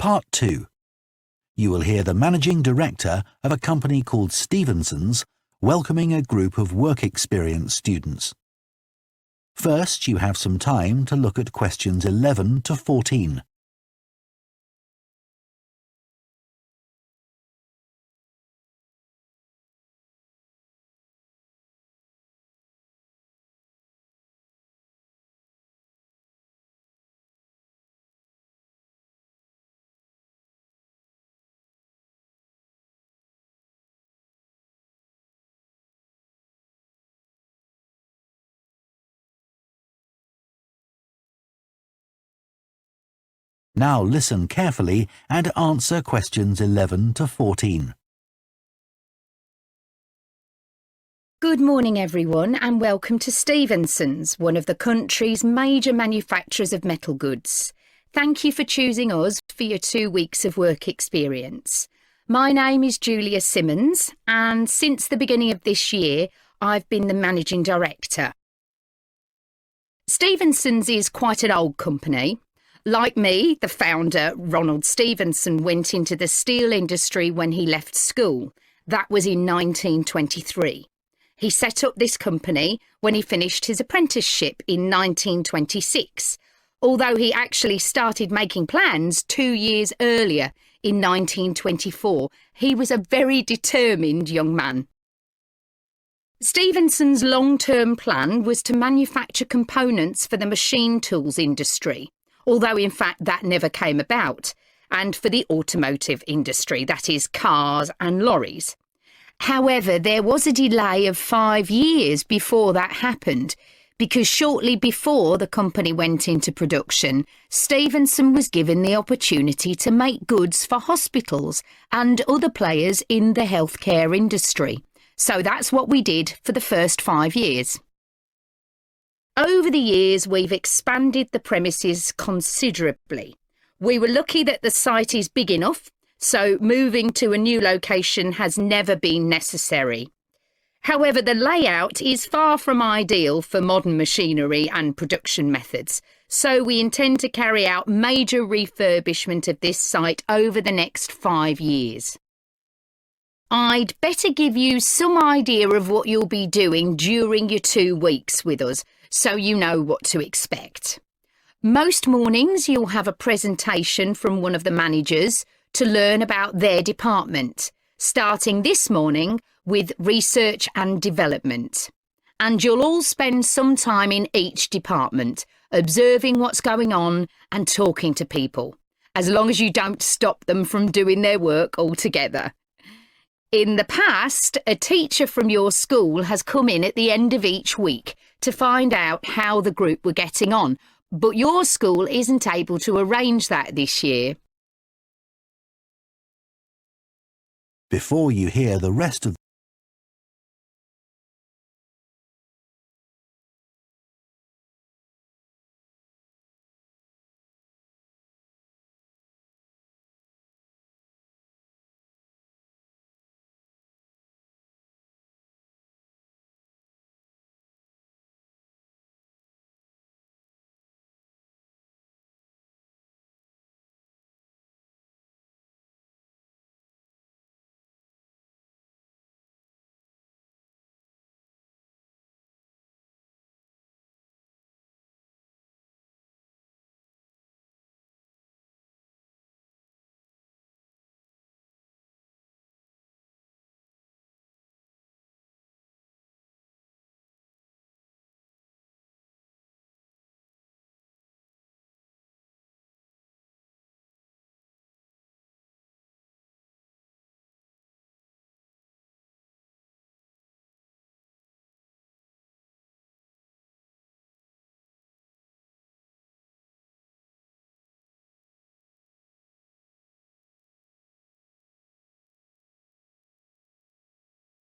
Part 2. You will hear the managing director of a company called Stevenson's welcoming a group of work experience students. First, you have some time to look at questions 11 to 14. Now listen carefully and answer questions 11 to 14. Good morning everyone and welcome to Stevenson's, one of the country's major manufacturers of metal goods. Thank you for choosing us for your 2 weeks of work experience. My name is Julia Simmons and since the beginning of this year I've been the Managing Director. Stevenson's is quite an old company. Like me, the founder, Ronald Stevenson, went into the steel industry when he left school. That was in 1923. He set up this company when he finished his apprenticeship in 1926, although he actually started making plans 2 years earlier in 1924. He was a very determined young man. Stevenson's long-term plan was to manufacture components for the machine tools industry, although in fact that never came about, and for the automotive industry, that is cars and lorries. However, there was a delay of 5 years before that happened, because shortly before the company went into production, Stevenson was given the opportunity to make goods for hospitals and other players in the healthcare industry. So that's what we did for the first 5 years. Over the years, we've expanded the premises considerably. We were lucky that the site is big enough, so moving to a new location has never been necessary. However, the layout is far from ideal for modern machinery and production methods, so we intend to carry out major refurbishment of this site over the next 5 years. I'd better give you some idea of what you'll be doing during your 2 weeks with us, so you know what to expect. Most mornings you'll have a presentation from one of the managers to learn about their department, starting this morning with research and development. And you'll all spend some time in each department, observing what's going on and talking to people, as long as you don't stop them from doing their work altogether. In the past, a teacher from your school has come in at the end of each week to find out how the group were getting on, but your school isn't able to arrange that this year. Before you hear the rest of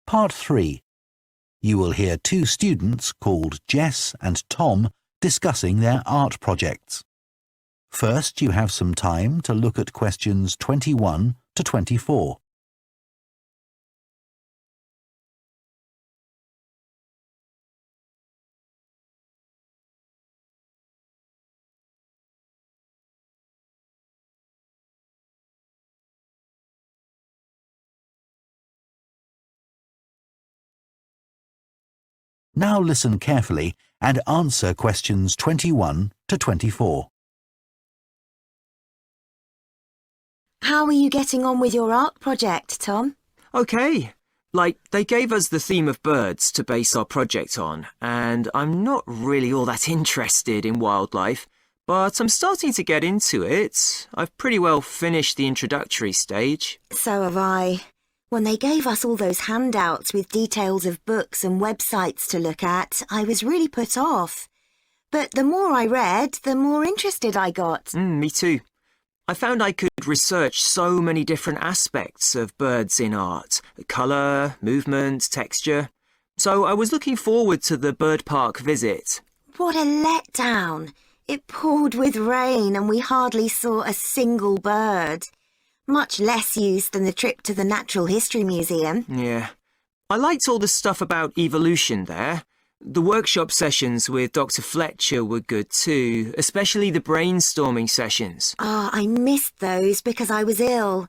Part 3. You will hear 2 students called Jess and Tom discussing their art projects. First, you have some time to look at questions 21 to 24. Now listen carefully and answer questions 21 to 24. How are you getting on with your art project, Tom? Okay. They gave us the theme of birds to base our project on, and I'm not really all that interested in wildlife, but I'm starting to get into it. I've pretty well finished the introductory stage. So have I. When they gave us all those handouts with details of books and websites to look at, I was really put off. But the more I read, the more interested I got. Me too. I found I could research so many different aspects of birds in art. Colour, movement, texture. So I was looking forward to the bird park visit. What a letdown. It poured with rain and we hardly saw a single bird. Much less use than the trip to the Natural History Museum. Yeah. I liked all the stuff about evolution there. The workshop sessions with Dr. Fletcher were good too, especially the brainstorming sessions. I missed those because I was ill.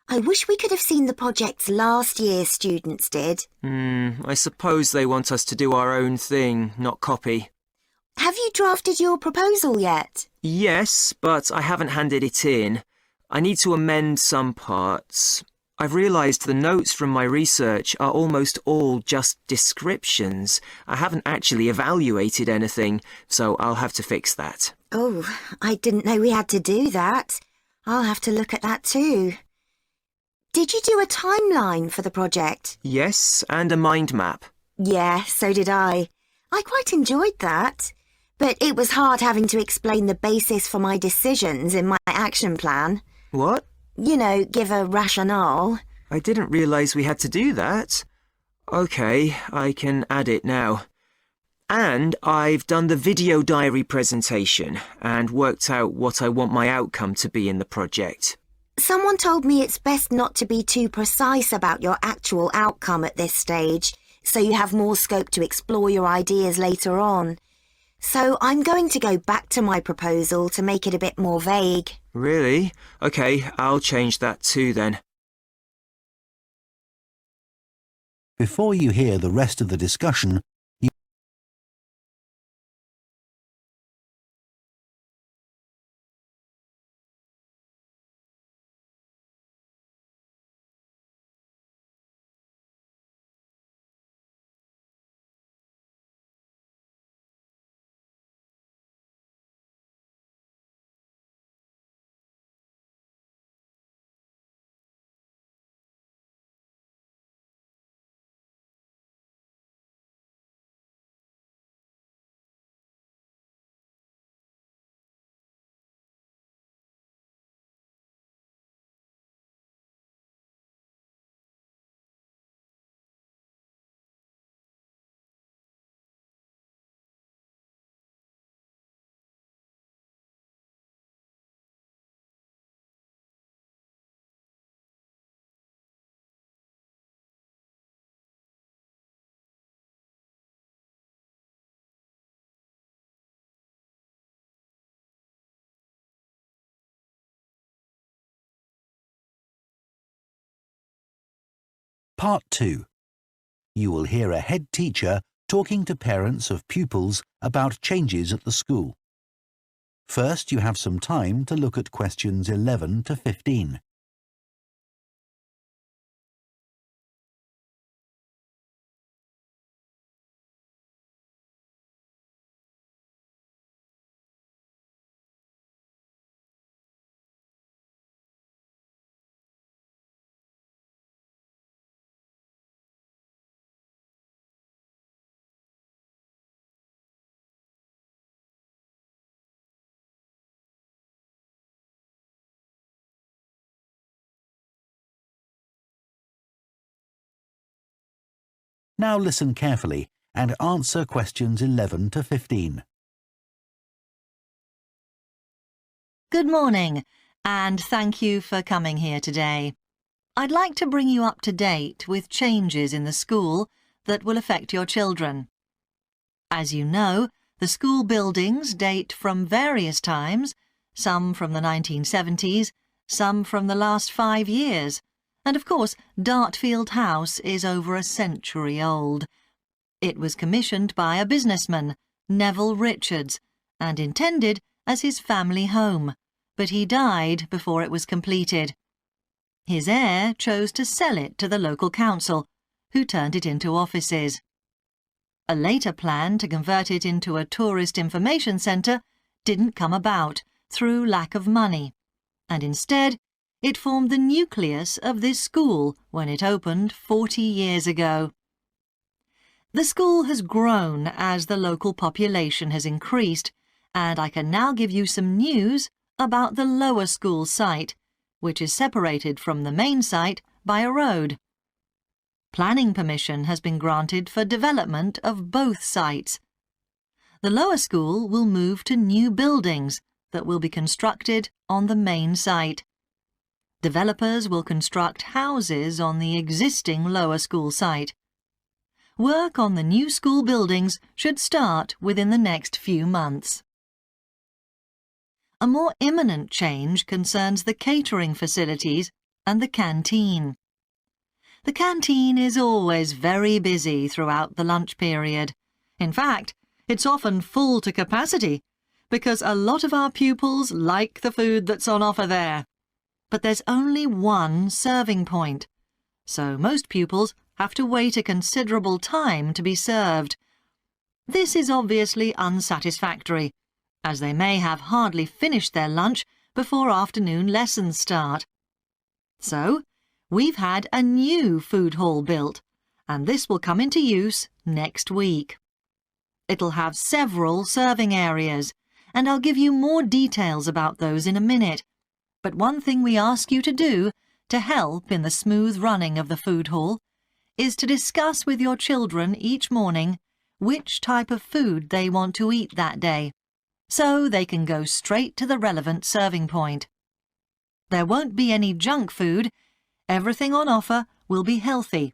I wish we could have seen the projects last year's students did. I suppose they want us to do our own thing, not copy. Have you drafted your proposal yet? Yes, but I haven't handed it in. I need to amend some parts. I've realised the notes from my research are almost all just descriptions. I haven't actually evaluated anything, so I'll have to fix that. Oh, I didn't know we had to do that. I'll have to look at that too. Did you do a timeline for the project? Yes, and a mind map. Yeah, so did I. I quite enjoyed that. But it was hard having to explain the basis for my decisions in my action plan. What? You know, give a rationale. I didn't realise we had to do that. OK, I can add it now. And I've done the video diary presentation and worked out what I want my outcome to be in the project. Someone told me it's best not to be too precise about your actual outcome at this stage, so you have more scope to explore your ideas later on. So I'm going to go back to my proposal to make it a bit more vague. Really? OK, I'll change that too then. Before you hear the rest of the discussion, Part 2. You will hear a head teacher talking to parents of pupils about changes at the school. First, you have some time to look at questions 11 to 15. Now listen carefully and answer questions 11 to 15. Good morning, and thank you for coming here today. I'd like to bring you up to date with changes in the school that will affect your children. As you know, the school buildings date from various times, some from the 1970s, some from the last 5 years, and of course Dartfield House is over a century old. It was commissioned by a businessman, Neville Richards, and intended as his family home, but he died before it was completed. His heir chose to sell it to the local council, who turned it into offices. A later plan to convert it into a tourist information centre didn't come about through lack of money, and instead it formed the nucleus of this school when it opened 40 years ago. The school has grown as the local population has increased, and I can now give you some news about the lower school site, which is separated from the main site by a road. Planning permission has been granted for development of both sites. The lower school will move to new buildings that will be constructed on the main site. Developers will construct houses on the existing lower school site. Work on the new school buildings should start within the next few months. A more imminent change concerns the catering facilities and the canteen. The canteen is always very busy throughout the lunch period. In fact, it's often full to capacity because a lot of our pupils like the food that's on offer there. But there's only one serving point, so most pupils have to wait a considerable time to be served. This is obviously unsatisfactory, as they may have hardly finished their lunch before afternoon lessons start. So, we've had a new food hall built, and this will come into use next week. It'll have several serving areas, and I'll give you more details about those in a minute. But one thing we ask you to do to help in the smooth running of the food hall is to discuss with your children each morning which type of food they want to eat that day, so they can go straight to the relevant serving point. There won't be any junk food. Everything on offer will be healthy,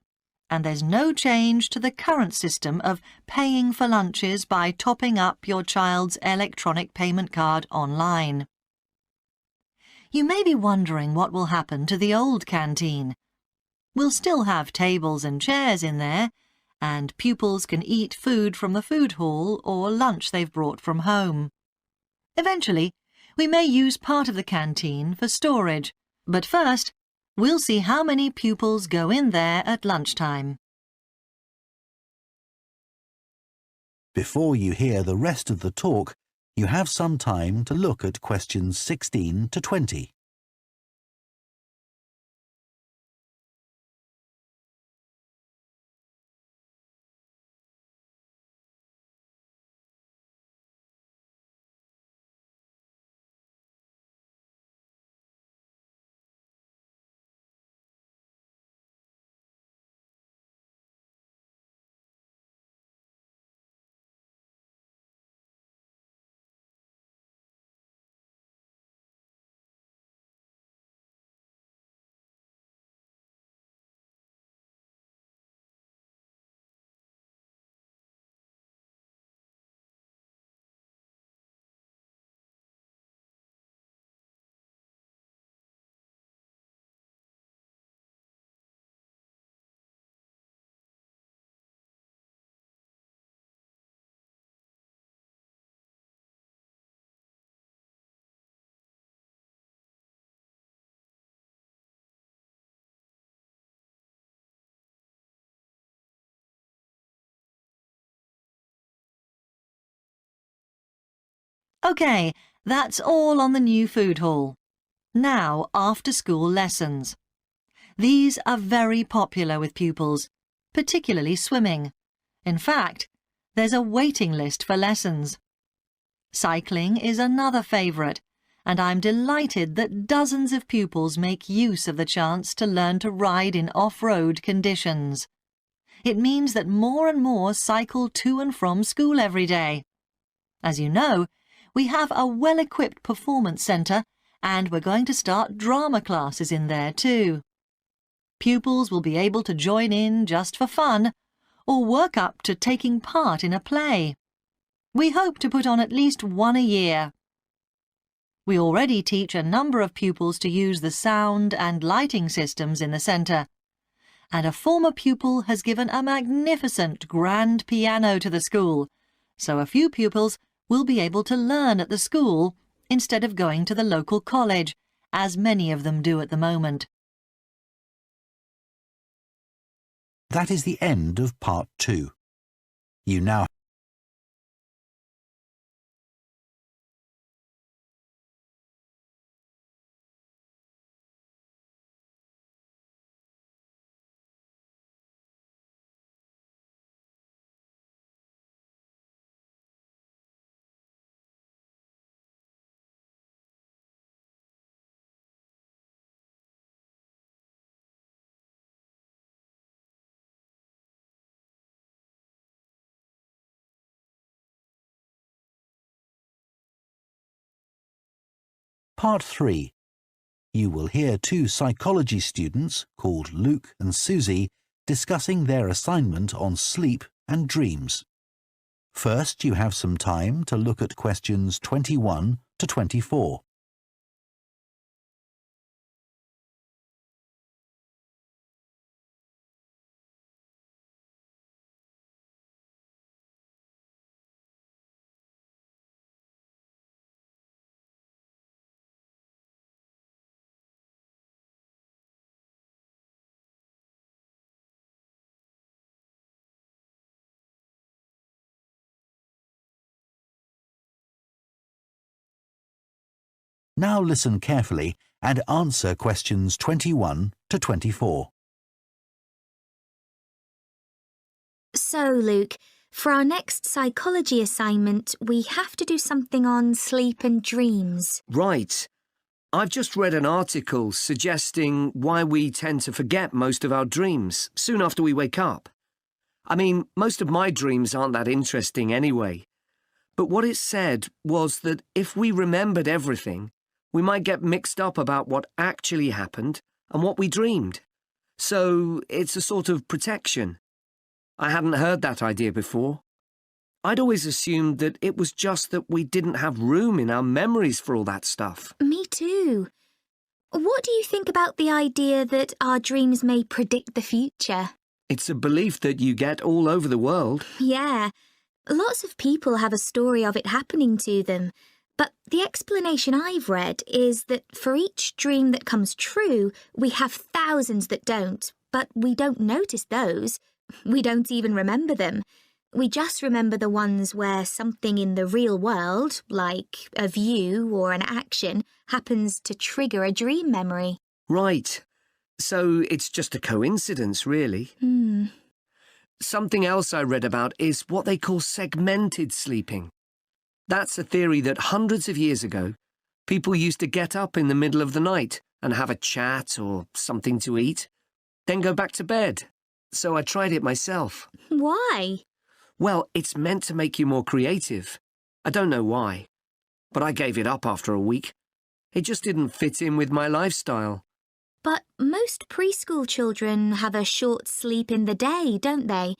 and there's no change to the current system of paying for lunches by topping up your child's electronic payment card online. You may be wondering what will happen to the old canteen. We'll still have tables and chairs in there, and pupils can eat food from the food hall or lunch they've brought from home. Eventually, we may use part of the canteen for storage, but first, we'll see how many pupils go in there at lunchtime. Before you hear the rest of the talk, you have some time to look at questions 16 to 20. OK, that's all on the new food hall. Now, after-school lessons. These are very popular with pupils, particularly swimming. In fact, there's a waiting list for lessons. Cycling is another favourite, and I'm delighted that dozens of pupils make use of the chance to learn to ride in off-road conditions. It means that more and more cycle to and from school every day. As you know, we have a well-equipped performance centre, and we're going to start drama classes in there too. Pupils will be able to join in just for fun, or work up to taking part in a play. We hope to put on at least one a year. We already teach a number of pupils to use the sound and lighting systems in the centre, and a former pupil has given a magnificent grand piano to the school, so a few pupils will be able to learn at the school instead of going to the local college, as many of them do at the moment. That is the end of part 2. You now Part 3. You will hear 2 psychology students called Luke and Susie discussing their assignment on sleep and dreams. First, you have some time to look at questions 21 to 24. Now listen carefully and answer questions 21 to 24. So, Luke, for our next psychology assignment, we have to do something on sleep and dreams. Right. I've just read an article suggesting why we tend to forget most of our dreams soon after we wake up. I mean, most of my dreams aren't that interesting anyway. But what it said was that if we remembered everything, we might get mixed up about what actually happened and what we dreamed. So it's a sort of protection. I hadn't heard that idea before. I'd always assumed that it was just that we didn't have room in our memories for all that stuff. Me too. What do you think about the idea that our dreams may predict the future? It's a belief that you get all over the world. Yeah, lots of people have a story of it happening to them. But the explanation I've read is that for each dream that comes true, we have thousands that don't, but we don't notice those. We don't even remember them. We just remember the ones where something in the real world, like a view or an action, happens to trigger a dream memory. Right. So it's just a coincidence, really. Something else I read about is what they call segmented sleeping. That's a theory that hundreds of years ago, people used to get up in the middle of the night and have a chat or something to eat, then go back to bed. So I tried it myself. Why? Well, it's meant to make you more creative. I don't know why, but I gave it up after a week. It just didn't fit in with my lifestyle. But most preschool children have a short sleep in the day, don't they?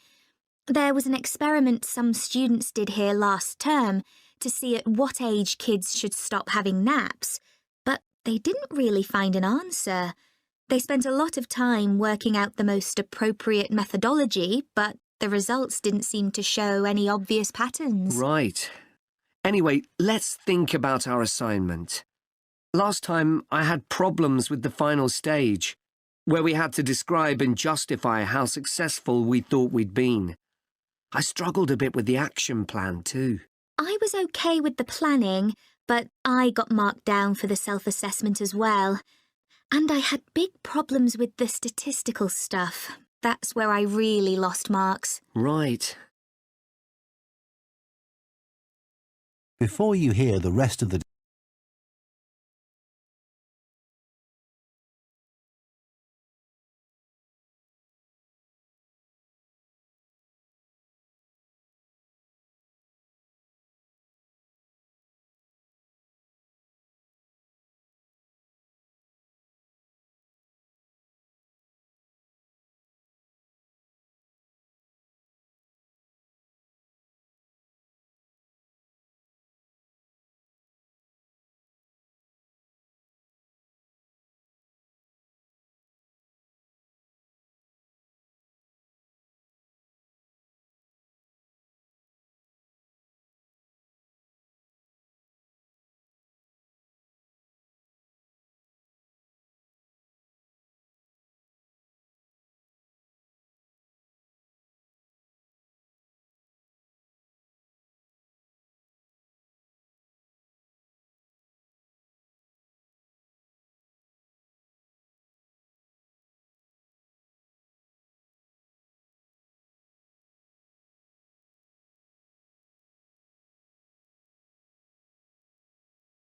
There was an experiment some students did here last term to see at what age kids should stop having naps, but they didn't really find an answer. They spent a lot of time working out the most appropriate methodology, but the results didn't seem to show any obvious patterns. Right. Anyway, let's think about our assignment. Last time I had problems with the final stage, where we had to describe and justify how successful we thought we'd been. I struggled a bit with the action plan too. I was okay with the planning, but I got marked down for the self-assessment as well. And I had big problems with the statistical stuff. That's where I really lost marks. Right. Before you hear the rest of the